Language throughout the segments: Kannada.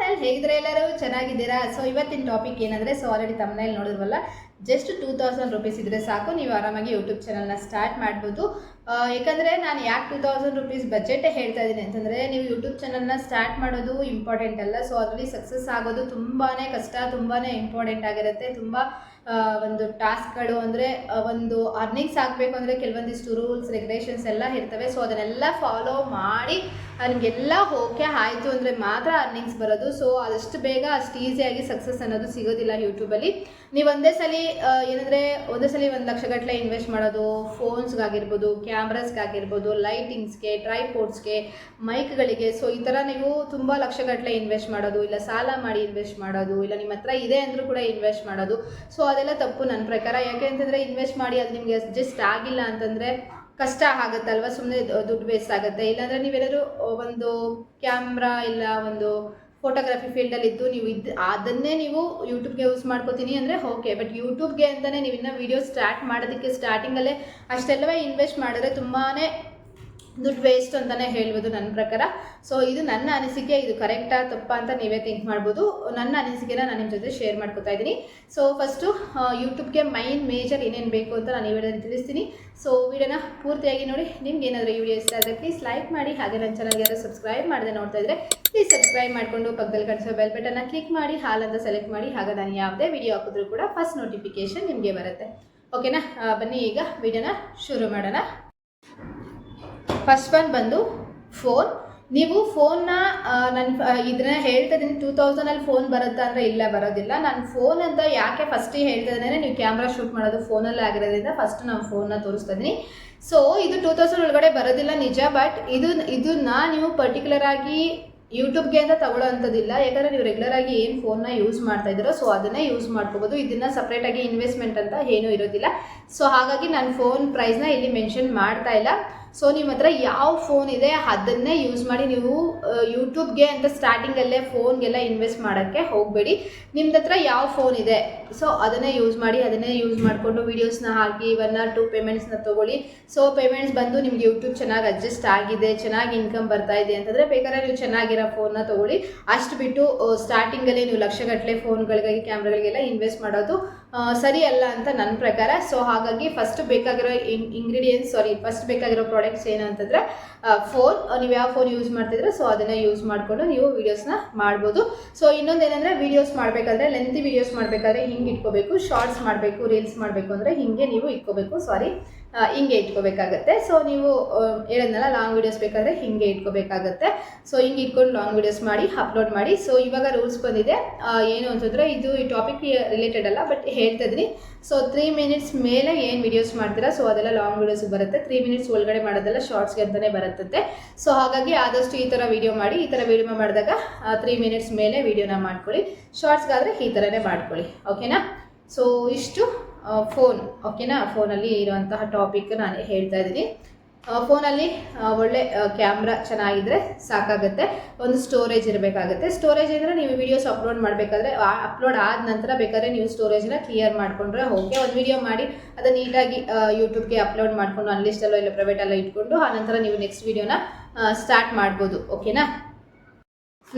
ಚಾನಲ್ ಹೇಗಿದ್ರೆ ಎಲ್ಲರೂ ಚೆನ್ನಾಗಿದ್ದೀರಾ. ಸೊ ಇವತ್ತಿನ ಟಾಪಿಕ್ ಏನಂದರೆ, ಸೊ ಆಲ್ರೆಡಿ ತಮ್ಮನೇಲಿ ನೋಡಿದ್ವಲ್ಲ, ಜಸ್ಟ್ 2000 ರೂಪೀಸ್ ಇದ್ದರೆ ಸಾಕು, ನೀವು ಆರಾಮಾಗಿ ಯೂಟ್ಯೂಬ್ ಚಾನಲ್ನ ಸ್ಟಾರ್ಟ್ ಮಾಡ್ಬೋದು. ಯಾಕಂದರೆ ನಾನು ಯಾಕೆ 2000 ರೂಪೀಸ್ ಬಜೆಟೇ ಹೇಳ್ತಾ ಇದ್ದೀನಿ ಅಂತಂದರೆ, ನೀವು ಯೂಟ್ಯೂಬ್ ಚಾನಲ್ನ ಸ್ಟಾರ್ಟ್ ಮಾಡೋದು ಇಂಪಾರ್ಟೆಂಟ್ ಅಲ್ಲ, ಸೊ ಅದರಲ್ಲಿ ಸಕ್ಸಸ್ ಆಗೋದು ತುಂಬಾ ಕಷ್ಟ, ತುಂಬಾ ಇಂಪಾರ್ಟೆಂಟ್ ಆಗಿರುತ್ತೆ. ತುಂಬ ಒಂದು ಟಾಸ್ಕ್ಗಳು ಅಂದರೆ ಒಂದು ಅರ್ನಿಂಗ್ಸ್ ಆಗಬೇಕು ಅಂದರೆ ಕೆಲವೊಂದಿಷ್ಟು ರೂಲ್ಸ್ ರೆಗ್ಯುಲೇಷನ್ಸ್ ಎಲ್ಲ ಇರ್ತವೆ. ಸೊ ಅದನ್ನೆಲ್ಲ ಫಾಲೋ ಮಾಡಿ ನನಗೆಲ್ಲ ಓಕೆ ಆಯಿತು ಅಂದರೆ ಮಾತ್ರ ಅರ್ನಿಂಗ್ಸ್ ಬರೋದು. ಸೊ ಅದಷ್ಟು ಬೇಗ ಅಷ್ಟು ಈಸಿಯಾಗಿ ಸಕ್ಸಸ್ ಅನ್ನೋದು ಸಿಗೋದಿಲ್ಲ ಯೂಟ್ಯೂಬಲ್ಲಿ. ನೀವು ಒಂದೇ ಸಲ ಏನಂದರೆ ಒಂದೇ ಸಲ 1 ಲಕ್ಷ ಗಟ್ಟಲೆ ಇನ್ವೆಸ್ಟ್ ಮಾಡೋದು, ಫೋನ್ಸ್ಗಾಗಿರ್ಬೋದು, ಕ್ಯಾಮ್ರಾಸ್ಗಾಗಿರ್ಬೋದು, ಲೈಟಿಂಗ್ಸ್ಗೆ, ಟ್ರೈಪೋರ್ಡ್ಸ್ಗೆ, ಮೈಕ್ಗಳಿಗೆ. ಸೊ ಈ ಥರ ನೀವು ತುಂಬ ಲಕ್ಷಗಟ್ಟಲೆ ಇನ್ವೆಸ್ಟ್ ಮಾಡೋದು, ಇಲ್ಲ ಸಾಲ ಮಾಡಿ ಇನ್ವೆಸ್ಟ್ ಮಾಡೋದು, ಇಲ್ಲ ನಿಮ್ಮ ಹತ್ರ ಇದೆ ಅಂದರೂ ಕೂಡ ಇನ್ವೆಸ್ಟ್ ಮಾಡೋದು. ಸೊ ಅದೆಲ್ಲ ತಪ್ಪು ನನ್ನ ಪ್ರಕಾರ. ಯಾಕೆ ಅಂತಂದರೆ ಇನ್ವೆಸ್ಟ್ ಮಾಡಿ ಅದು ನಿಮಗೆ ಅಡ್ಜಸ್ಟ್ ಆಗಿಲ್ಲ ಅಂತಂದರೆ ಕಷ್ಟ ಆಗುತ್ತಲ್ವ, ಸುಮ್ಮನೆ ದುಡ್ಡು ವೇಸ್ಟ್ ಆಗುತ್ತೆ. ಇಲ್ಲಾಂದರೆ ನೀವೇನಾದರೂ ಒಂದು ಕ್ಯಾಮ್ರಾ ಇಲ್ಲ ಒಂದು ಫೋಟೋಗ್ರಫಿ ಫೀಲ್ಡಲ್ಲಿದ್ದು ನೀವು ಅದನ್ನೇ ನೀವು ಯೂಟ್ಯೂಬ್ಗೆ ಯೂಸ್ ಮಾಡ್ಕೋತೀನಿ ಅಂದರೆ ಓಕೆ. ಬಟ್ ಯೂಟ್ಯೂಬ್ಗೆ ಅಂತಲೇ ನೀವು ಇನ್ನೂ ವೀಡಿಯೋ ಸ್ಟಾರ್ಟ್ ಮಾಡೋದಕ್ಕೆ ಸ್ಟಾರ್ಟಿಂಗಲ್ಲೇ ಅಷ್ಟೆಲ್ಲವೇ ಇನ್ವೆಸ್ಟ್ ಮಾಡಿದ್ರೆ ತುಂಬಾ ದುಡ್ಡು ವೇಸ್ಟ್ ಅಂತಲೇ ಹೇಳ್ಬೋದು ನನ್ನ ಪ್ರಕಾರ. ಸೊ ಇದು ನನ್ನ ಅನಿಸಿಕೆ, ಇದು ಕರೆಕ್ಟಾ ತಪ್ಪಾ ಅಂತ ನೀವೇ ಥಿಂಕ್ ಮಾಡ್ಬೋದು. ನನ್ನ ಅನಿಸಿಕೆನ ನಾನು ನಿಮ್ಮ ಜೊತೆ ಶೇರ್ ಮಾಡ್ಕೊತಾ ಇದ್ದೀನಿ. ಸೊ ಫಸ್ಟು ಯೂಟ್ಯೂಬ್ಗೆ ಮೇಜರ್ ಏನೇನು ಬೇಕು ಅಂತ ನಾನು ಈ ವಿಡಿಯೋದಲ್ಲಿ ತಿಳಿಸ್ತೀನಿ. ಸೊ ವಿಡಿಯೋನ ಪೂರ್ತಿಯಾಗಿ ನೋಡಿ. ನಿಮ್ಗೆ ಏನಾದರೂ ಈ ವಿಡಿಯೋ ಇಷ್ಟ ಆದರೆ ಪ್ಲೀಸ್ ಲೈಕ್ ಮಾಡಿ. ಹಾಗೆ ನನ್ನ ಚಾನಲ್ಗೆ ಯಾರು ಸಬ್ಸ್ಕ್ರೈಬ್ ಮಾಡದೆ ನೋಡ್ತಾ ಇದ್ದರೆ ಪ್ಲೀಸ್ ಸಬ್ಸ್ಕ್ರೈಬ್ ಮಾಡಿಕೊಂಡು ಪಕ್ಕದಲ್ಲಿ ಕಾಣಿಸೋ ಬೆಲ್ ಬಟನ್ನ ಕ್ಲಿಕ್ ಮಾಡಿ, ಹಾಲ್ ಅಂತ ಸೆಲೆಕ್ಟ್ ಮಾಡಿ. ಹಾಗೆ ನಾನು ಯಾವುದೇ ವಿಡಿಯೋ ಹಾಕಿದ್ರೂ ಕೂಡ ಫಸ್ಟ್ ನೋಟಿಫಿಕೇಷನ್ ನಿಮಗೆ ಬರುತ್ತೆ. ಓಕೆನಾ? ಬನ್ನಿ ಈಗ ವಿಡಿಯೋನ ಶುರು ಮಾಡೋಣ. ಫಸ್ಟ್ ಒನ್ ಬಂದು ಫೋನ್. ನೀವು ಫೋನ್ನ ನಾನು ಇದನ್ನ ಹೇಳ್ತಾ ಇದ್ದೀನಿ, 2000 ಫೋನ್ ಬರುತ್ತಾ ಅಂದರೆ ಇಲ್ಲ, ಬರೋದಿಲ್ಲ. ನಾನು ಫೋನ್ ಅಂತ ಯಾಕೆ ಫಸ್ಟಿಗೆ ಹೇಳ್ತಾ ಇದ್ದೀನಿ, ನೀವು ಕ್ಯಾಮ್ರಾ ಶೂಟ್ ಮಾಡೋದು ಫೋನಲ್ಲಿ ಆಗಿರೋದ್ರಿಂದ ಫಸ್ಟ್ ನಾನು ಫೋನ್ನ ತೋರಿಸ್ತಾ ಇದ್ದೀನಿ. ಸೊ ಇದು 2000 ಒಳಗಡೆ ಬರೋದಿಲ್ಲ ನಿಜ, ಬಟ್ ಇದನ್ನ ನೀವು ಪರ್ಟಿಕ್ಯುಲರ್ ಆಗಿ ಯೂಟ್ಯೂಬ್ಗೆ ಅಂತ ತಗೊಳ್ಳೋ ಅಂಥದ್ದಿಲ್ಲ. ಯಾಕಂದರೆ ನೀವು ರೆಗ್ಯುಲರ್ ಆಗಿ ಏನು ಫೋನ್ನ ಯೂಸ್ ಮಾಡ್ತಾ ಇದ್ದೀರೋ ಸೊ ಅದನ್ನೇ ಯೂಸ್ ಮಾಡ್ಕೋಬೋದು. ಇದನ್ನು ಸಪ್ರೇಟಾಗಿ ಇನ್ವೆಸ್ಟ್ಮೆಂಟ್ ಅಂತ ಏನೂ ಇರೋದಿಲ್ಲ. ಸೊ ಹಾಗಾಗಿ ನಾನು ಫೋನ್ ಪ್ರೈಸ್ನ ಇಲ್ಲಿ ಮೆನ್ಷನ್ ಮಾಡ್ತಾ ಇಲ್ಲ. ಸೊ ನಿಮ್ಮ ಹತ್ರ ಯಾವ ಫೋನ್ ಇದೆ ಅದನ್ನೇ ಯೂಸ್ ಮಾಡಿ. ನೀವು ಯೂಟ್ಯೂಬ್ಗೆ ಅಂತ ಸ್ಟಾರ್ಟಿಂಗಲ್ಲೇ ಫೋನ್ಗೆಲ್ಲ ಇನ್ವೆಸ್ಟ್ ಮಾಡೋಕ್ಕೆ ಹೋಗಬೇಡಿ. ನಿಮ್ದು ಹತ್ರ ಯಾವ ಫೋನ್ ಇದೆ ಸೊ ಅದನ್ನೇ ಯೂಸ್ ಮಾಡಿ. ಅದನ್ನೇ ಯೂಸ್ ಮಾಡಿಕೊಂಡು ವೀಡಿಯೋಸ್ನ ಹಾಕಿ 1 or 2 ಪೇಮೆಂಟ್ಸ್ನ ತೊಗೊಳ್ಳಿ. ಸೊ ಪೇಮೆಂಟ್ಸ್ ಬಂದು ನಿಮ್ಗೆ ಯೂಟ್ಯೂಬ್ ಚೆನ್ನಾಗಿ ಅಡ್ಜಸ್ಟ್ ಆಗಿದೆ, ಚೆನ್ನಾಗಿ ಇನ್ಕಮ್ ಬರ್ತಾ ಇದೆ ಅಂತಂದರೆ ಬೇಕಾದ್ರೆ ನೀವು ಚೆನ್ನಾಗಿರೋ ಫೋನ್ನ ತೊಗೊಳ್ಳಿ. ಅಷ್ಟು ಬಿಟ್ಟು ಸ್ಟಾರ್ಟಿಂಗಲ್ಲೇ ನೀವು ಲಕ್ಷಗಟ್ಟಲೆ ಫೋನ್ಗಳಿಗಾಗಿ ಕ್ಯಾಮ್ರಾಗಳಿಗೆಲ್ಲ ಇನ್ವೆಸ್ಟ್ ಮಾಡೋದು ಸರಿ ಅಲ್ಲ ಅಂತ ನನ್ನ ಪ್ರಕಾರ. ಸೊ ಹಾಗಾಗಿ ಫಸ್ಟ್ ಬೇಕಾಗಿರೋ ಫಸ್ಟ್ ಬೇಕಾಗಿರೋ ಪ್ರಾಡಕ್ಟ್ಸ್ ಏನು ಅಂತಂದರೆ ಫೋನ್. ನೀವು ಯಾವ ಫೋನ್ ಯೂಸ್ ಮಾಡ್ತಿದ್ರೆ ಸೊ ಅದನ್ನು ಯೂಸ್ ಮಾಡಿಕೊಂಡು ನೀವು ವೀಡಿಯೋಸ್ನ ಮಾಡ್ಬೋದು. ಸೊ ಇನ್ನೊಂದೇನೆಂದರೆ ವೀಡಿಯೋಸ್ ಮಾಡಬೇಕಾದ್ರೆ ಲೆಂತಿ ವೀಡಿಯೋಸ್ ಮಾಡಬೇಕಾದ್ರೆ ಹಿಂಗೆ ಇಟ್ಕೋಬೇಕು. ಶಾರ್ಟ್ಸ್ ಮಾಡಬೇಕು, ರೀಲ್ಸ್ ಮಾಡಬೇಕು ಅಂದರೆ ಹಿಂಗೆ ನೀವು ಇಟ್ಕೋಬೇಕು. ಹಿಂಗೆ ಇಟ್ಕೋಬೇಕಾಗತ್ತೆ. ಸೊ ನೀವು ಹೇಳಿದ್ನಲ್ಲ ಲಾಂಗ್ ವೀಡಿಯೋಸ್ ಬೇಕಾದರೆ ಹಿಂಗೆ ಇಟ್ಕೋಬೇಕಾಗತ್ತೆ. ಸೊ ಹಿಂಗೆ ಇಟ್ಕೊಂಡು ಲಾಂಗ್ ವೀಡಿಯೋಸ್ ಮಾಡಿ ಅಪ್ಲೋಡ್ ಮಾಡಿ. ಸೊ ಇವಾಗ ರೂಲ್ಸ್ ಬಂದಿದೆ. ಏನು ಅಂತಂದರೆ ಇದು ಈ ಟಾಪಿಕ್ ರಿಲೇಟೆಡ್ ಅಲ್ಲ, ಬಟ್ ಹೇಳ್ತಾ ಇದ್ದೀನಿ. ಸೊ 3 ಮಿನಿಟ್ಸ್ ಮೇಲೆ ಏನು ವೀಡಿಯೋಸ್ ಮಾಡ್ತೀರಾ ಸೊ ಅದೆಲ್ಲ ಲಾಂಗ್ ವೀಡಿಯೋಸ್ಗೆ ಬರುತ್ತೆ. 3 ಮಿನಿಟ್ಸ್ ಒಳಗಡೆ ಮಾಡೋದೆಲ್ಲ ಶಾರ್ಟ್ಸ್ಗೆ ಅಂತಲೇ ಬರುತ್ತಂತೆ. ಸೊ ಹಾಗಾಗಿ ಆದಷ್ಟು ಈ ಥರ ವೀಡಿಯೋ ಮಾಡಿ. ಈ ಥರ ವೀಡಿಯೋ ಮಾಡಿದಾಗ 3 ಮಿನಿಟ್ಸ್ ಮೇಲೆ ವೀಡಿಯೋನ ಮಾಡ್ಕೊಳ್ಳಿ. ಶಾರ್ಟ್ಸ್ಗಾದರೆ ಈ ಥರನೇ ಮಾಡ್ಕೊಳ್ಳಿ. ಓಕೆನಾ? ಸೊ ಇಷ್ಟು ಫೋನ್. ಓಕೆನಾ? ಫೋನಲ್ಲಿ ಇರುವಂತಹ ಟಾಪಿಕ್ ನಾನು ಹೇಳ್ತಾ ಇದ್ದೀನಿ. ಫೋನಲ್ಲಿ ಒಳ್ಳೆ ಕ್ಯಾಮ್ರಾ ಚೆನ್ನಾಗಿದ್ದರೆ ಸಾಕಾಗುತ್ತೆ. ಒಂದು ಸ್ಟೋರೇಜ್ ಇರಬೇಕಾಗುತ್ತೆ. ಸ್ಟೋರೇಜ್ ಅಂದರೆ ನೀವು ವೀಡಿಯೋಸ್ ಅಪ್ಲೋಡ್ ಮಾಡಬೇಕಾದ್ರೆ ಅಪ್ಲೋಡ್ ಆದ ನಂತರ ಬೇಕಾದ್ರೆ ನೀವು ಸ್ಟೋರೇಜ್ನ ಕ್ಲಿಯರ್ ಮಾಡಿಕೊಂಡ್ರೆ ಓಕೆ. ಒಂದು ವೀಡಿಯೋ ಮಾಡಿ ಅದನ್ನು ನೀಟಾಗಿ ಯೂಟ್ಯೂಬ್ಗೆ ಅಪ್ಲೋಡ್ ಮಾಡಿಕೊಂಡು ಅನ್ಲಿಸ್ಟಲ್ಲೋ ಇಲ್ಲ ಪ್ರೈವೇಟಲ್ಲೋ ಇಟ್ಕೊಂಡು ಆನಂತರ ನೀವು ನೆಕ್ಸ್ಟ್ ವೀಡಿಯೋನ ಸ್ಟಾರ್ಟ್ ಮಾಡ್ಬೋದು. ಓಕೆನಾ?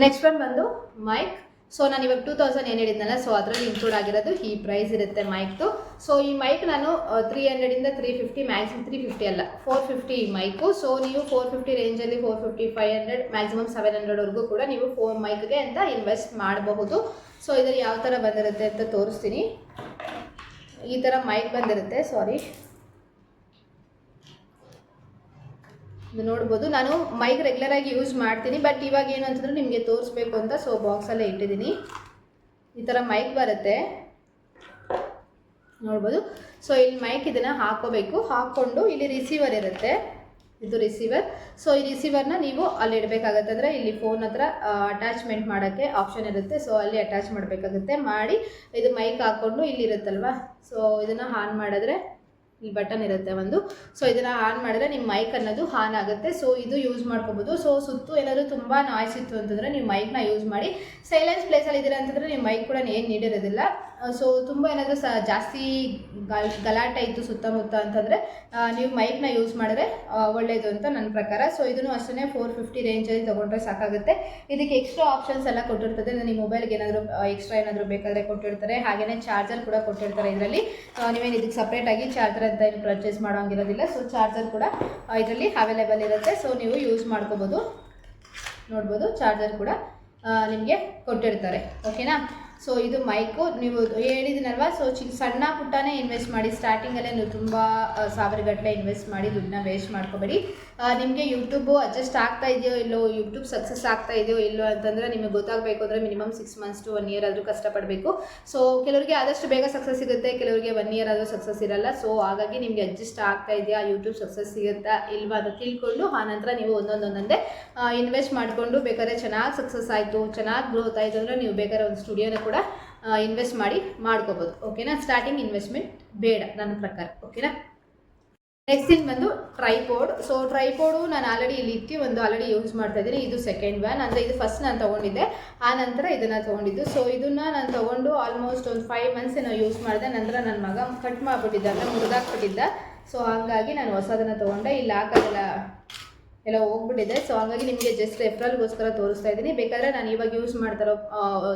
ನೆಕ್ಸ್ಟ್ ಒನ್ ಬಂದು ಮೈಕ್. ಸೊ ನಾನು ಇವಾಗ 2000 ಏನು ಹೇಳಿದ್ನಲ್ಲ ಸೊ ಅದರಲ್ಲಿ ಇನ್ಕ್ಲೂಡ್ ಆಗಿರೋದು ಈ ಪ್ರೈಸ್ ಇರುತ್ತೆ ಮೈಕ್ದು. ಸೊ ಈ ಮೈಕ್ ನಾನು 300ಇಂದ 350, ಮ್ಯಾಕ್ಸಿಮಮ್ 350 ಅಲ್ಲ 450 ಈ ಮೈಕು. ಸೊ ನೀವು 450 ರೇಂಜಲ್ಲಿ 450, 500, ಮ್ಯಾಕ್ಸಿಮಮ್ 700ವರೆಗೂ ಕೂಡ ನೀವು ಮೈಕ್ಗೆ ಅಂತ ಇನ್ವೆಸ್ಟ್ ಮಾಡಬಹುದು. ಸೊ ಇದರಲ್ಲಿ ಯಾವ ಥರ ಬಂದಿರುತ್ತೆ ಅಂತ ತೋರಿಸ್ತೀನಿ. ಈ ಥರ ಮೈಕ್ ಬಂದಿರುತ್ತೆ. ಇದು ನೋಡ್ಬೋದು. ನಾನು ಮೈಕ್ ರೆಗ್ಯುಲರ್ ಆಗಿ ಯೂಸ್ ಮಾಡ್ತೀನಿ, ಬಟ್ ಇವಾಗ ಏನು ಅಂತಂದರೆ ನಿಮಗೆ ತೋರಿಸ್ಬೇಕು ಅಂತ ಸೊ ಬಾಕ್ಸಲ್ಲೇ ಇಟ್ಟಿದ್ದೀನಿ. ಈ ಥರ ಮೈಕ್ ಬರುತ್ತೆ ನೋಡ್ಬೋದು. ಸೊ ಇಲ್ಲಿ ಮೈಕ್ ಇದನ್ನು ಹಾಕೋಬೇಕು. ಹಾಕ್ಕೊಂಡು ಇಲ್ಲಿ ರಿಸೀವರ್ ಇರುತ್ತೆ, ಇದು ರಿಸೀವರ್. ಸೊ ಈ ರಿಸೀವರ್ನ ನೀವು ಅಲ್ಲಿ ಇಡಬೇಕಾಗತ್ತೆ. ಅಂದರೆ ಇಲ್ಲಿ ಫೋನ್ ಹತ್ರ ಅಟ್ಯಾಚ್ಮೆಂಟ್ ಮಾಡೋಕ್ಕೆ ಆಪ್ಷನ್ ಇರುತ್ತೆ. ಸೊ ಅಲ್ಲಿ ಅಟ್ಯಾಚ್ ಮಾಡಬೇಕಾಗುತ್ತೆ. ಮಾಡಿ ಇದು ಮೈಕ್ ಹಾಕ್ಕೊಂಡು ಇಲ್ಲಿರುತ್ತಲ್ವ ಸೊ ಇದನ್ನು ಆನ್ ಮಾಡಿದ್ರೆ ಇಲ್ಲಿ ಬಟನ್ ಇರುತ್ತೆ ಒಂದು. ಸೊ ಇದನ್ನು ಆನ್ ಮಾಡಿದ್ರೆ ನಿಮ್ಮ ಮೈಕ್ ಅನ್ನೋದು ಆನ್ ಆಗುತ್ತೆ. ಸೊ ಇದು ಯೂಸ್ ಮಾಡ್ಕೋಬೋದು. ಸೊ ಸುತ್ತು ಏನಾದರೂ ತುಂಬ ನಾಯ್ಸ್ ಇತ್ತು ಅಂತಂದರೆ ನೀವು ಮೈಕ್ನ ಯೂಸ್ ಮಾಡಿ. ಸೈಲೆನ್ಸ್ ಪ್ಲೇಸಲ್ಲಿ ಇದ್ದೀರಾ ಅಂತಂದರೆ ನಿಮ್ಮ ಮೈಕ್ ಕೂಡ ಏನು ನೀಡಿರೋದಿಲ್ಲ. ಸೊ ತುಂಬ ಏನಾದರೂ ಜಾಸ್ತಿ ಗಲಾಟೆ ಇತ್ತು ಸುತ್ತಮುತ್ತ ಅಂತಂದರೆ ನೀವು ಮೈಕ್ನ ಯೂಸ್ ಮಾಡಿದ್ರೆ ಒಳ್ಳೆಯದು ಅಂತ ನನ್ನ ಪ್ರಕಾರ. ಸೊ ಇದನ್ನು ಅಷ್ಟೇ 450 ರೇಂಜಲ್ಲಿ ತೊಗೊಂಡ್ರೆ ಸಾಕಾಗುತ್ತೆ. ಇದಕ್ಕೆ ಎಕ್ಸ್ಟ್ರಾ ಆಪ್ಷನ್ಸ್ ಎಲ್ಲ ಕೊಟ್ಟಿರ್ತದೆ. ನಿಮ್ಮ ಮೊಬೈಲ್ಗೆ ಏನಾದರೂ ಎಕ್ಸ್ಟ್ರಾ ಏನಾದರೂ ಬೇಕಾದರೆ ಕೊಟ್ಟಿರ್ತಾರೆ. ಹಾಗೆಯೇ ಚಾರ್ಜರ್ ಕೂಡ ಕೊಟ್ಟಿರ್ತಾರೆ ಇದರಲ್ಲಿ. ನೀವೇನು ಇದಕ್ಕೆ ಸಪ್ರೇಟಾಗಿ ಚಾರ್ಜರ್ ಅಂತ ಏನು ಪರ್ಚೇಸ್ ಮಾಡೋಂಗಿರೋದಿಲ್ಲ. ಸೊ ಚಾರ್ಜರ್ ಕೂಡ ಇದರಲ್ಲಿ ಅವೈಲೇಬಲ್ ಇರುತ್ತೆ. ಸೊ ನೀವು ಯೂಸ್ ಮಾಡ್ಕೋಬೋದು. ನೋಡ್ಬೋದು ಚಾರ್ಜರ್ ಕೂಡ ನಿಮಗೆ ಕೊಟ್ಟಿರ್ತಾರೆ. ಓಕೆನಾ. ಸೊ ಇದು ಮೈಕು ನೀವು ಹೇಳಿದ್ದೀನಲ್ವ. ಸೊ ಸಣ್ಣ ಪುಟ್ಟನೇ ಇನ್ವೆಸ್ಟ್ ಮಾಡಿ. ಸ್ಟಾರ್ಟಿಂಗಲ್ಲೇ ನೀವು ತುಂಬ ಸಾವಿರಗಟ್ಟಲೆ ಇನ್ವೆಸ್ಟ್ ಮಾಡಿ ದುಡ್ಡನ್ನ ವೇಸ್ಟ್ ಮಾಡ್ಕೋಬೇಡಿ. ನಿಮಗೆ ಯೂಟ್ಯೂಬು ಅಡ್ಜಸ್ಟ್ ಆಗ್ತಾ ಇದೆಯೋ ಇಲ್ಲೋ, ಯೂಟ್ಯೂಬ್ ಸಕ್ಸಸ್ ಆಗ್ತಾ ಇದೆಯೋ ಇಲ್ಲೋ ಅಂತಂದರೆ ನಿಮಗೆ ಗೊತ್ತಾಗಬೇಕು ಅಂದರೆ ಮಿನಿಮಮ್ 6 months to 1 year ಆದರೂ ಕಷ್ಟಪಡಬೇಕು. ಸೊ ಕೆಲವರಿಗೆ ಆದಷ್ಟು ಬೇಗ ಸಕ್ಸಸ್ ಸಿಗುತ್ತೆ, ಕೆಲವರಿಗೆ 1 year ಆದರೂ ಸಕ್ಸಸ್ ಇರಲ್ಲ. ಸೊ ಹಾಗಾಗಿ ನಿಮಗೆ ಅಡ್ಜಸ್ಟ್ ಆಗ್ತಾ ಇದೆಯಾ, ಯೂಟ್ಯೂಬ್ ಸಕ್ಸಸ್ ಸಿಗುತ್ತಾ ಇಲ್ವಾ ಅಂತ ತಿಳ್ಕೊಂಡು ಆನಂತರ ನೀವು ಒಂದೊಂದೇ ಇನ್ವೆಸ್ಟ್ ಮಾಡಿಕೊಂಡು ಬೇಕಾದ್ರೆ ಚೆನ್ನಾಗಿ ಸಕ್ಸಸ್ ಆಯಿತು, ಚೆನ್ನಾಗಿ ಗ್ರೋತ್ ಆಯಿತು ಅಂದರೆ ನೀವು ಬೇಕಾದ್ರೆ ಒಂದು ಸ್ಟುಡಿಯೋನ ಕೂಡ ಇನ್ವೆಸ್ಟ್ ಮಾಡ್ಕೋಬೋದು. ಓಕೆನಾ. ಸ್ಟಾರ್ಟಿಂಗ್ ಇನ್ವೆಸ್ಟ್ಮೆಂಟ್ ಬೇಡ ನನ್ನ ಪ್ರಕಾರ. ಓಕೆನಾ. ನೆಕ್ಸ್ಟ್ ಥಿಂಗ್ ಬಂದು ಟ್ರೈಪೋಡ್. ಸೊ ಟ್ರೈಪೋಡು ನಾನು ಆಲ್ರೆಡಿ ಇಲ್ಲಿ ಇಟ್ಟು ಆಲ್ರೆಡಿ ಯೂಸ್ ಮಾಡ್ತಾ ಇದ್ದೀನಿ. ಇದು ಸೆಕೆಂಡ್ ಒನ್. ಅಂದರೆ ಇದು ಫಸ್ಟ್ ನಾನು ತೊಗೊಂಡಿದ್ದೆ, ಆ ನಂತರ ಇದನ್ನು ತೊಗೊಂಡಿದ್ದು. ಸೊ ಇದನ್ನು ನಾನು ತೊಗೊಂಡು ಆಲ್ಮೋಸ್ಟ್ ಒಂದು 5 months ಏನೋ ಯೂಸ್ ಮಾಡಿದೆ. ನಂತರ ನನ್ನ ಮಗ ಕಟ್ ಮಾಡಿಬಿಟ್ಟಿದ್ದ, ಅಂದರೆ ಮುರಿದಾಕ್ಬಿಟ್ಟಿದ್ದ. ಸೊ ಹಾಗಾಗಿ ನಾನು ಹೊಸದನ್ನು ತೊಗೊಂಡೆ. ಇಲ್ಲಿ ಹಾಕೋದೆಲ್ಲ ಎಲ್ಲ ಹೋಗ್ಬಿಟ್ಟಿದೆ. ಸೊ ಹಾಗಾಗಿ ನಿಮಗೆ ಜಸ್ಟ್ ರೆಫರಲ್ಗೋಸ್ಕರ ತೋರಿಸ್ತಾ ಇದ್ದೀನಿ. ಬೇಕಾದರೆ ನಾನು ಇವಾಗ ಯೂಸ್ ಮಾಡ್ತಾರೋ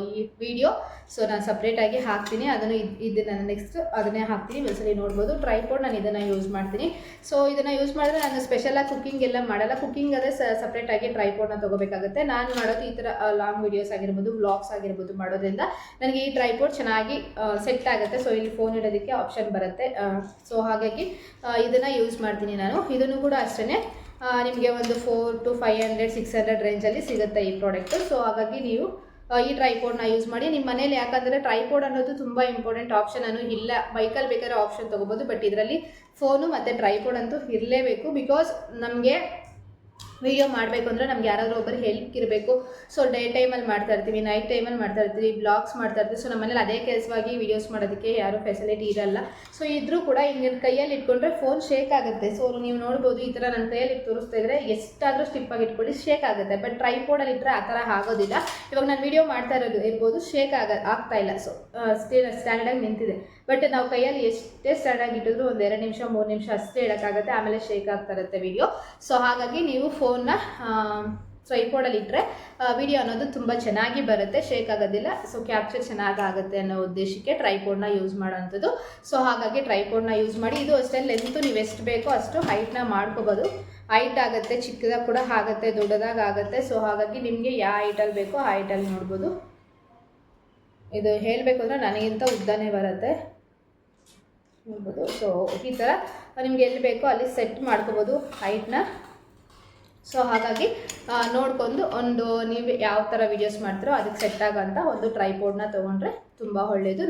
ಈ ವಿಡಿಯೋ ಸೊ ನಾನು ಸಪ್ರೇಟಾಗಿ ಹಾಕ್ತೀನಿ. ಅದನ್ನು ಇದನ್ನು ನೆಕ್ಸ್ಟ್ ಅದನ್ನೇ ಹಾಕ್ತೀನಿ, ಒಂದ್ಸಲಿ ನೋಡ್ಬೋದು. ಟ್ರೈಪೋಡ್ ನಾನು ಇದನ್ನು ಯೂಸ್ ಮಾಡ್ತೀನಿ. ಸೊ ಇದನ್ನು ಯೂಸ್ ಮಾಡಿದ್ರೆ ನಾನು ಸ್ಪೆಷಲಾಗಿ ಕುಕ್ಕಿಂಗ್ ಎಲ್ಲ ಮಾಡಲ್ಲ. ಕುಕ್ಕಿಂಗ್ ಅದೇ ಸಪ್ರೇಟಾಗಿ ಟ್ರೈಪೋಡ್ನ ತೊಗೋಬೇಕಾಗುತ್ತೆ. ನಾನು ಮಾಡೋದು ಈ ಥರ ಲಾಂಗ್ ವೀಡಿಯೋಸ್ ಆಗಿರ್ಬೋದು, ವ್ಲಾಗ್ಸ್ ಆಗಿರ್ಬೋದು ಮಾಡೋದ್ರಿಂದ ನನಗೆ ಈ ಟ್ರೈಪೋಡ್ ಚೆನ್ನಾಗಿ ಸೆಟ್ ಆಗುತ್ತೆ. ಸೊ ಇಲ್ಲಿ ಫೋನ್ ಇಡೋದಕ್ಕೆ ಆಪ್ಷನ್ ಬರುತ್ತೆ. ಸೊ ಹಾಗಾಗಿ ಇದನ್ನು ಯೂಸ್ ಮಾಡ್ತೀನಿ ನಾನು. ಇದನ್ನು ಕೂಡ ಅಷ್ಟೇ ನಿಮಗೆ ಒಂದು 400 to 500 600 ರೇಂಜಲ್ಲಿ ಸಿಗುತ್ತೆ ಈ ಪ್ರಾಡಕ್ಟು. ಸೊ ಹಾಗಾಗಿ ನೀವು ಈ ಟ್ರೈಪೋಡ್ನ ಯೂಸ್ ಮಾಡಿ ನಿಮ್ಮ ಮನೇಲಿ. ಯಾಕಂದರೆ ಟ್ರೈಪೋಡ್ ಅನ್ನೋದು ತುಂಬ ಇಂಪಾರ್ಟೆಂಟ್ ಆಪ್ಷನ್ ಅನ್ನೋ ಇಲ್ಲ. ಬೈಕಲ್ಲಿ ಬೇಕಾದ್ರೆ ಆಪ್ಷನ್ ತೊಗೋಬೋದು, ಬಟ್ ಇದರಲ್ಲಿ ಫೋನು ಮತ್ತು ಟ್ರೈಪೋಡ್ ಅಂತೂ ಇರಲೇಬೇಕು. ಬಿಕಾಸ್ ನಮಗೆ ವಿಡಿಯೋ ಮಾಡಬೇಕು ಅಂದರೆ ನಮ್ಗೆ ಯಾರಾದರೂ ಒಬ್ಬರು ಹೆಲ್ಪ್ ಇರಬೇಕು. ಸೊ ಡೇ ಟೈಮಲ್ಲಿ ಮಾಡ್ತಾ ಇರ್ತೀವಿ, ನೈಟ್ ಟೈಮಲ್ಲಿ ಮಾಡ್ತಾ ಇರ್ತೀವಿ, ಬ್ಲಾಗ್ಸ್ ಮಾಡ್ತಾ ಇರ್ತೀವಿ. ಸೊ ನಮ್ಮನೇಲಿ ಅದೇ ಕೆಲಸವಾಗಿ ವೀಡಿಯೋಸ್ ಮಾಡೋದಕ್ಕೆ ಯಾರೂ ಫೆಸಿಲಿಟಿ ಇರಲ್ಲ. ಸೊ ಇದ್ರೂ ಕೂಡ ಹಿಂಗೆ ಕೈಯಲ್ಲಿ ಇಟ್ಕೊಂಡ್ರೆ ಫೋನ್ ಶೇಕ್ ಆಗುತ್ತೆ. ಸೊ ನೀವು ನೋಡ್ಬೋದು, ಈ ಥರ ನನ್ನ ಕೈಯಲ್ಲಿ ತೋರಿಸ್ತಾ ಇದ್ದರೆ ಎಷ್ಟಾದರೂ ಸ್ಟಿಪ್ಪಾಗಿ ಇಟ್ಕೊಳ್ಳಿ ಶೇಕ್ ಆಗುತ್ತೆ. ಬಟ್ ಟ್ರೈಪೋಡಲ್ಲಿ ಇಟ್ಟರೆ ಆ ಥರ ಆಗೋದಿಲ್ಲ. ಇವಾಗ ನಾನು ವೀಡಿಯೋ ಮಾಡ್ತಾ ಇರ್ಬೋದು, ಶೇಕ್ ಆಗ್ತಾ ಇಲ್ಲ. ಸೊ ಸ್ಟ್ಯಾಂಡರ್ಡಾಗಿ ನಿಂತಿದೆ. ಬಟ್ ನಾವು ಕೈಯಲ್ಲಿ ಎಷ್ಟೇ ಸ್ಟ್ಯಾಂಡಾಗಿ ಇಟ್ಟಿದ್ರು ಒಂದು 2 ನಿಮಿಷ 3 ನಿಮಿಷ ಅಷ್ಟೇ ಇಡೋಕ್ಕಾಗುತ್ತೆ, ಆಮೇಲೆ ಶೇಕ್ ಆಗ್ತಾ ಇರುತ್ತೆ ವಿಡಿಯೋ. ಸೊ ಹಾಗಾಗಿ ನೀವು ಫೋನ್ನ ಟ್ರೈಪೋಡಲ್ಲಿ ಇಟ್ಟರೆ ವಿಡಿಯೋ ಅನ್ನೋದು ತುಂಬ ಚೆನ್ನಾಗಿ ಬರುತ್ತೆ, ಶೇಕ್ ಆಗೋದಿಲ್ಲ. ಸೊ ಕ್ಯಾಪ್ಚರ್ ಚೆನ್ನಾಗಾಗುತ್ತೆ ಅನ್ನೋ ಉದ್ದೇಶಕ್ಕೆ ಟ್ರೈಪೋಡ್ನ ಯೂಸ್ ಮಾಡೋವಂಥದ್ದು. ಸೊ ಹಾಗಾಗಿ ಟ್ರೈಪೋಡ್ನ ಯೂಸ್ ಮಾಡಿ. ಇದು ಅಷ್ಟೇ ಲೆಂತು ನೀವು ಎಷ್ಟು ಬೇಕೋ ಅಷ್ಟು ಹೈಟ್ನ ಮಾಡ್ಕೋಬೋದು. ಹೈಟ್ ಆಗುತ್ತೆ, ಚಿಕ್ಕದಾಗ ಕೂಡ ಆಗುತ್ತೆ, ದೊಡ್ಡದಾಗ ಆಗುತ್ತೆ. ಸೊ ಹಾಗಾಗಿ ನಿಮಗೆ ಯಾವ ಹೈಟಲ್ಲಿ ಬೇಕೋ ಆ ಹೈಟಲ್ಲಿ ನೋಡ್ಬೋದು. ಇದು ಹೇಳಬೇಕು ಅಂದರೆ ನನಗಿಂತ ಉದ್ದನೇ ಬರುತ್ತೆ, ನೋಡ್ಬೋದು. ಸೊ ಈ ಥರ ನಿಮ್ಗೆ ಎಲ್ಲಿ ಬೇಕೋ ಅಲ್ಲಿ ಸೆಟ್ ಮಾಡ್ಕೋಬೋದು ಹೈಟ್ನ. ಸೊ ಹಾಗಾಗಿ ನೋಡ್ಕೊಂಡು ನೀವು ಯಾವ ಥರ ವೀಡಿಯೋಸ್ ಮಾಡ್ತೀರೋ ಅದಕ್ಕೆ ಸೆಟ್ ಆಗೋಂಥ ಒಂದು ಟ್ರೈಪೋಡ್ನ ತೊಗೊಂಡ್ರೆ ತುಂಬ ಒಳ್ಳೆಯದು.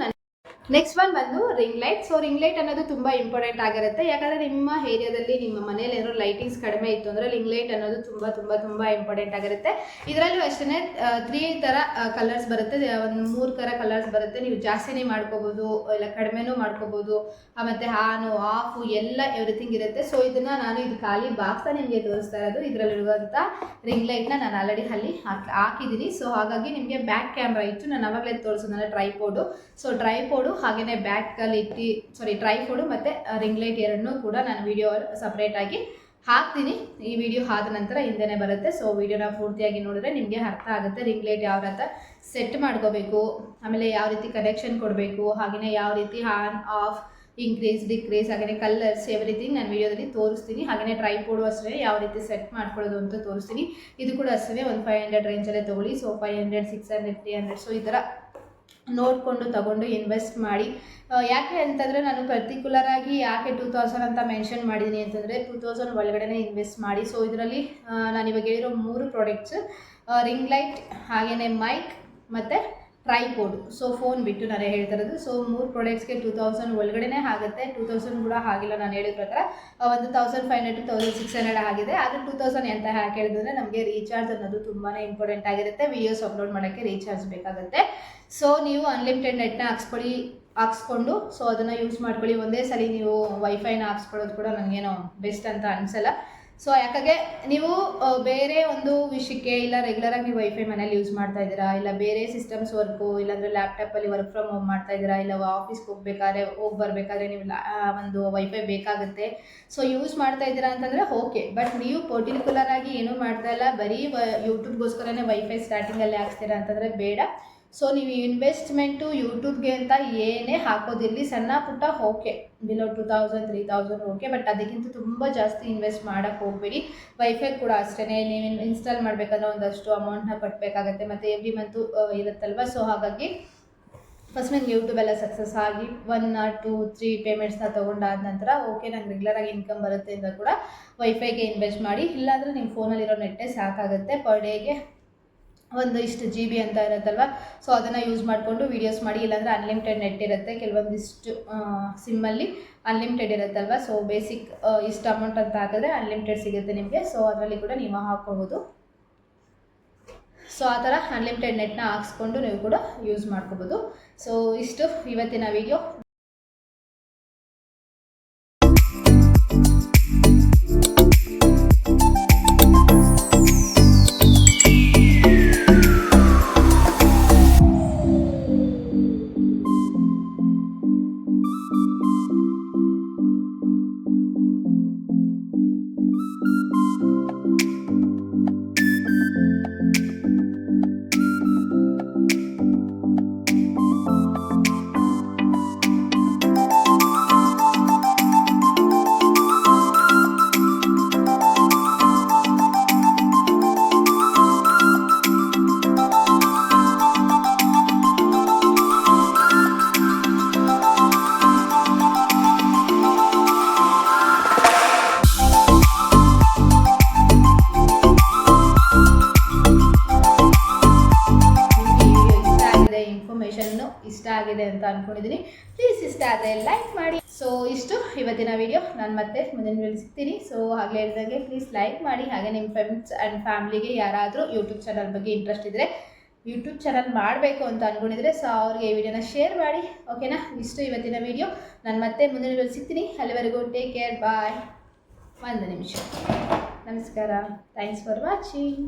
ನೆಕ್ಸ್ಟ್ ಒನ್ ಬಂದು ring light. So ring light ಅನ್ನೋದು ತುಂಬ ಇಂಪಾರ್ಟೆಂಟ್ ಆಗಿರುತ್ತೆ. ಯಾಕಂದರೆ ನಿಮ್ಮ ಏರಿಯಾದಲ್ಲಿ ನಿಮ್ಮ ಮನೇಲಿ ಏನಾದ್ರು ಲೈಟಿಂಗ್ಸ್ ಕಡಿಮೆ ಇತ್ತು ಅಂದರೆ ರಿಂಗ್ ಲೈಟ್ ಅನ್ನೋದು ತುಂಬ ತುಂಬ ತುಂಬ ಇಂಪಾರ್ಟೆಂಟ್ ಆಗಿರುತ್ತೆ. ಇದರಲ್ಲೂ ಅಷ್ಟೇ 3 ಥರ ಕಲರ್ಸ್ ಬರುತ್ತೆ, ಒಂದು 3 ಥರ ಕಲರ್ಸ್ ಬರುತ್ತೆ. ನೀವು ಜಾಸ್ತಿನೇ ಮಾಡ್ಕೋಬೋದು, ಇಲ್ಲ ಕಡಿಮೆನೂ ಮಾಡ್ಕೋಬೋದು. ಮತ್ತು ಆನು ಆಫು ಎಲ್ಲ ಎವ್ರಿಥಿಂಗ್ ಇರುತ್ತೆ. ಸೊ ಇದನ್ನು ನಾನು ಇದು ಖಾಲಿ ಬಾಕ್ಸ್ನ ನಿಮಗೆ ತೋರಿಸ್ತಾ ಇರೋದು. ಇದರಲ್ಲಿರುವಂಥ ರಿಂಗ್ ಲೈಟ್ನ ನಾನು ಆಲ್ರೆಡಿ ಅಲ್ಲಿ ಹಾಕಿದ್ದೀನಿ. ಸೊ ಹಾಗಾಗಿ ನಿಮಗೆ ಬ್ಯಾಕ್ ಕ್ಯಾಮ್ರಾ ಇತ್ತು, ನಾನು ಅವಾಗಲೇ ತೋರಿಸೋದಲ್ಲ ಟ್ರೈಪೋಡು. ಸೊ ಟ್ರೈಪೋಡು ಹಾಗೆಯೇ ಬ್ಯಾಕಲ್ಲಿ ಟ್ರೈಪೋಡು ಮತ್ತು ರಿಂಗ್ ಲೈಟ್ ಎರಡನ್ನೂ ಕೂಡ ನಾನು ವಿಡಿಯೋ ಸಪ್ರೇಟಾಗಿ ಹಾಕ್ತೀನಿ. ಈ ವಿಡಿಯೋ ಆದ ನಂತರ ಹಿಂದೆನೇ ಬರುತ್ತೆ. ಸೊ ವಿಡಿಯೋನ ಪೂರ್ತಿಯಾಗಿ ನೋಡಿದ್ರೆ ನಿಮಗೆ ಅರ್ಥ ಆಗುತ್ತೆ ರಿಂಗ್ ಲೈಟ್ ಯಾವ ಥರ ಸೆಟ್ ಮಾಡ್ಕೋಬೇಕು, ಆಮೇಲೆ ಯಾವ ರೀತಿ ಕನೆಕ್ಷನ್ ಕೊಡಬೇಕು, ಹಾಗೆಯೇ ಯಾವ ರೀತಿ ಆನ್ ಆಫ್ ಇನ್ಕ್ರೀಸ್ ಡಿಕ್ರೀಸ್, ಹಾಗೆಯೇ ಕಲರ್ಸ್ ಎವ್ರಿಥಿಂಗ್ ನಾನು ವಿಡಿಯೋದಲ್ಲಿ ತೋರಿಸ್ತೀನಿ. ಹಾಗೆಯೇ ಟ್ರೈಪೋಡು ಅಷ್ಟೇ ಯಾವ ರೀತಿ ಸೆಟ್ ಮಾಡ್ಕೊಳ್ಳೋದು ಅಂತ ತೋರಿಸ್ತೀನಿ. ಇದು ಕೂಡ ಅಷ್ಟೇ ಒಂದು 500 ರೇಂಜಲ್ಲೇ ತೊಗೊಳ್ಳಿ. ಸೊ 500 600 300 ಸೊ ಈ ಥರ ನೋಡಿಕೊಂಡು ತಗೊಂಡು ಇನ್ವೆಸ್ಟ್ ಮಾಡಿ. ಯಾಕೆ ಅಂತಂದರೆ ನಾನು ಪರ್ಟಿಕ್ಯುಲರಾಗಿ ಯಾಕೆ 2000 ಅಂತ ಮೆನ್ಷನ್ ಮಾಡಿದ್ದೀನಿ ಅಂತಂದರೆ 2000 ಒಳಗಡೆ ಇನ್ವೆಸ್ಟ್ ಮಾಡಿ. ಸೊ ಇದರಲ್ಲಿ ನಾನು ಇವಾಗ ಹೇಳಿರೋ 3 ಪ್ರಾಡಕ್ಟ್ಸ್, ರಿಂಗ್ ಲೈಟ್, ಹಾಗೆಯೇ ಮೈಕ್ ಮತ್ತು ಟ್ರೈಪೋಡ್. ಸೊ ಫೋನ್ ಬಿಟ್ಟು ನಾನು ಹೇಳ್ತಾ ಇರೋದು. ಸೊ 3 ಪ್ರಾಡಕ್ಟ್ಸ್ಗೆ 2000 ಒಳಗಡೆ ಆಗುತ್ತೆ. 2000 ಕೂಡ ಆಗಿಲ್ಲ, ನಾನು ಹೇಳಿದ ಪ್ರಕಾರ 1500 to 1600 ಆಗಿದೆ. ಆದರೆ 2000 ಅಂತ ಯಾಕೆ ಹೇಳಿದ್ರೆ ನಮಗೆ ರೀಚಾರ್ಜ್ ಅನ್ನೋದು ತುಂಬಾ ಇಂಪಾರ್ಟೆಂಟ್ ಆಗಿರುತ್ತೆ. ವೀಡಿಯೋಸ್ ಅಪ್ಲೋಡ್ ಮಾಡೋಕ್ಕೆ ರೀಚಾರ್ಜ್ ಬೇಕಾಗುತ್ತೆ. ಸೊ ನೀವು ಅನ್ಲಿಮಿಟೆಡ್ ನೆಟ್ನ ಹಾಕ್ಸ್ಕೊಳ್ಳಿ, ಹಾಕ್ಸ್ಕೊಂಡು ಸೊ ಅದನ್ನು ಯೂಸ್ ಮಾಡ್ಕೊಳ್ಳಿ. ಒಂದೇ ಸಲ ನೀವು ವೈಫೈನ ಹಾಕ್ಸ್ಕೊಳ್ಳೋದು ಕೂಡ ನನಗೇನೋ ಬೆಸ್ಟ್ ಅಂತ ಅನಿಸಲ್ಲ. ಸೊ ಯಾಕಾಗೆ ನೀವು ಬೇರೆ ಒಂದು ವಿಷಯಕ್ಕೆ ಇಲ್ಲ ರೆಗ್ಯುಲರಾಗಿ ನೀವು ವೈಫೈ ಮನೇಲಿ ಯೂಸ್ ಮಾಡ್ತಾ ಇದ್ದೀರಾ, ಇಲ್ಲ ಬೇರೆ ಸಿಸ್ಟಮ್ಸ್ ವರ್ಕು, ಇಲ್ಲಾಂದರೆ ಲ್ಯಾಪ್ಟಾಪಲ್ಲಿ ವರ್ಕ್ ಫ್ರಮ್ ಹೋಮ್ ಮಾಡ್ತಾ ಇದ್ದೀರಾ, ಇಲ್ಲ ಆಫೀಸ್ಗೆ ಹೋಗಿ ಬರಬೇಕಾದ್ರೆ ನೀವು ಒಂದು ವೈಫೈ ಬೇಕಾಗುತ್ತೆ. ಸೊ ಯೂಸ್ ಮಾಡ್ತಾ ಇದ್ದೀರಾ ಅಂತಂದರೆ ಓಕೆ, ಬಟ್ ನೀವು ಪರ್ಟಿಕ್ಯುಲರ್ ಆಗಿ ಏನೂ ಮಾಡ್ತಾ ಇಲ್ಲ, ಬರೀ ಯೂಟ್ಯೂಬ್ಗೋಸ್ಕರನೇ ವೈಫೈ ಸ್ಟಾರ್ಟಿಂಗಲ್ಲಿ ಹಾಕ್ಸ್ತೀರಾ ಅಂತಂದರೆ ಬೇಡ. ಸೊ ನೀವು ಇನ್ವೆಸ್ಟ್ಮೆಂಟು ಯೂಟ್ಯೂಬ್ಗೆ ಅಂತ ಏನೇ ಹಾಕೋದಿರಲಿ, ಸಣ್ಣ ಪುಟ್ಟ ಓಕೆ, ಬಿಲೋ 2000 3000 ಓಕೆ, ಬಟ್ ಅದಕ್ಕಿಂತ ತುಂಬ ಜಾಸ್ತಿ ಇನ್ವೆಸ್ಟ್ ಮಾಡೋಕ್ಕೆ ಹೋಗಬೇಡಿ. ವೈಫೈ ಕೂಡ ಅಷ್ಟೇ, ನೀವು ಇನ್ಸ್ಟಾಲ್ ಮಾಡಬೇಕಾದ್ರೆ ಒಂದಷ್ಟು ಅಮೌಂಟ್ನ ಕಟ್ಟಬೇಕಾಗತ್ತೆ, ಮತ್ತು ಎವ್ರಿ ಮಂತು ಇರುತ್ತಲ್ವ. ಸೊ ಹಾಗಾಗಿ ಫಸ್ಟ್ ನನಗೆ ಯೂಟ್ಯೂಬ್ ಎಲ್ಲ ಸಕ್ಸಸ್ ಆಗಿ 1 or 2 3 ಪೇಮೆಂಟ್ಸ್ನ ತೊಗೊಂಡಾದ ನಂತರ ಓಕೆ ನಂಗೆ ರೆಗ್ಯುಲರಾಗಿ ಇನ್ಕಮ್ ಬರುತ್ತೆ ಅಂತ ಕೂಡ ವೈಫೈಗೆ ಇನ್ವೆಸ್ಟ್ ಮಾಡಿ. ಇಲ್ಲಾಂದರೆ ನಿಮ್ಮ ಫೋನಲ್ಲಿರೋ ನೆಟ್ಟೇ ಸಾಕಾಗುತ್ತೆ. ಪರ್ ಡೇಗೆ ಒಂದು ಇಷ್ಟು GB ಅಂತ ಇರುತ್ತಲ್ವ, ಸೊ ಅದನ್ನು ಯೂಸ್ ಮಾಡಿಕೊಂಡು ವೀಡಿಯೋಸ್ ಮಾಡಿ. ಇಲ್ಲಾಂದರೆ ಅನ್ಲಿಮಿಟೆಡ್ ನೆಟ್ ಇರುತ್ತೆ, ಕೆಲವೊಂದಿಷ್ಟು ಸಿಮ್ಮಲ್ಲಿ ಅನ್ಲಿಮಿಟೆಡ್ ಇರುತ್ತಲ್ವ. ಸೊ ಬೇಸಿಕ್ ಇಷ್ಟು ಅಮೌಂಟ್ ಅಂತ ಹಾಕಿದ್ರೆ ಅನ್ಲಿಮಿಟೆಡ್ ಸಿಗುತ್ತೆ ನಿಮಗೆ. ಸೊ ಅದರಲ್ಲಿ ಕೂಡ ನೀವು ಹಾಕ್ಕೋಬೋದು. ಸೊ ಆ ಥರ ಅನ್ಲಿಮಿಟೆಡ್ ನೆಟ್ನ ಹಾಕ್ಸ್ಕೊಂಡು ನೀವು ಕೂಡ ಯೂಸ್ ಮಾಡ್ಕೋಬೋದು. ಸೊ ಇಷ್ಟು ಇವತ್ತಿನ ವಿಡಿಯೋ. ಇಷ್ಟ ಆಗಿದೆ ಅಂತ ಅಂದ್ಕೊಂಡಿದ್ದೀನಿ. ಪ್ಲೀಸ್ ಇಷ್ಟ ಆದರೆ ಲೈಕ್ ಮಾಡಿ. ಸೊ ಇಷ್ಟು ಇವತ್ತಿನ ವಿಡಿಯೋ. ನಾನು ಮತ್ತೆ ಮುಂದಿನ ವಿಡಿಯೋ ಸಿಗ್ತೀನಿ. ಸೊ ಹಾಗೆ ಹೇಳಿದಾಗೆ ಪ್ಲೀಸ್ ಲೈಕ್ ಮಾಡಿ. ಹಾಗೆ ನಿಮ್ಮ ಫ್ರೆಂಡ್ಸ್ ಆ್ಯಂಡ್ ಫ್ಯಾಮ್ಲಿಗೆ ಯಾರಾದರೂ ಯೂಟ್ಯೂಬ್ ಚಾನಲ್ ಬಗ್ಗೆ ಇಂಟ್ರೆಸ್ಟ್ ಇದ್ದರೆ, ಯೂಟ್ಯೂಬ್ ಚಾನಲ್ ಮಾಡಬೇಕು ಅಂತ ಅಂದ್ಕೊಂಡಿದ್ರೆ ಸೊ ಅವ್ರಿಗೆ ಈ ವಿಡಿಯೋನ ಶೇರ್ ಮಾಡಿ. ಓಕೆನಾ? ಇಷ್ಟು ಇವತ್ತಿನ ವಿಡಿಯೋ. ನಾನು ಮತ್ತೆ ಮುಂದಿನ ವಿಡಿಯೋ ಸಿಗ್ತೀನಿ. ಅಲ್ಲಿವರೆಗೂ ಟೇಕ್ ಕೇರ್, ಬಾಯ್. 1 ನಿಮಿಷ. ನಮಸ್ಕಾರ. Thanks for watching.